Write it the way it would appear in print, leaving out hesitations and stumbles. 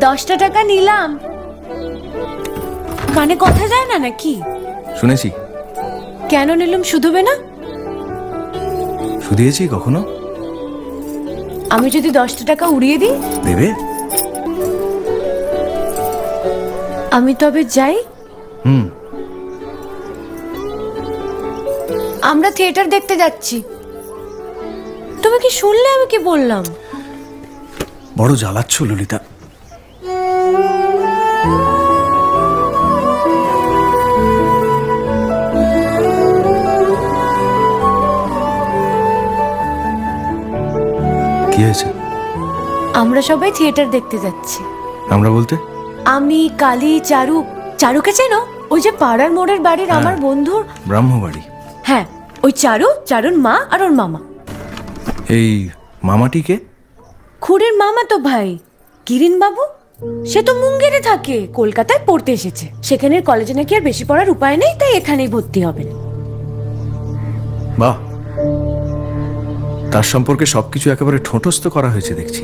10টা টাকা নিলাম। কানে কথা যায় না নাকি? শুনেছি। কেন নিলাম? শুধবে না? শুধিয়েছি কখনো? আমি যদি 10টা টাকা উড়িয়ে দিই? দেবে? আমি তবে যাই। আমরা থিয়েটার দেখতে যাচ্ছি। তুমি কি শুনলে আমি কি বললাম? বড় জ্বালাচ্ছ ললিতা। কি হয়েছে? আমরা সবাই থিয়েটার দেখতে যাচ্ছি। আমরা বলতে? আমি, কালী, চারু। চারুকে চেনো? ওই যে পাড়ার মোড়ের বাড়ির আমার বন্ধুর ব্রাহ্মবাড়ি। হ্যাঁ, ওই চারু, চারুর মা আর ওর মামা। এই মামাটিকে? খুড়ের মামা তো ভাই, কিরিন বাবু। সে তো মুঙ্গেরে থাকে, কলকাতায় পড়তে এসেছে। সেখানের কলেজে নাকি আর বেশি পড়ার উপায় নেই, তাই এখানেই ভর্তি হবেন। বাহ, তার সম্পর্কে সবকিছু একেবারে ঠোঁটস্থ করা হয়েছে দেখছি।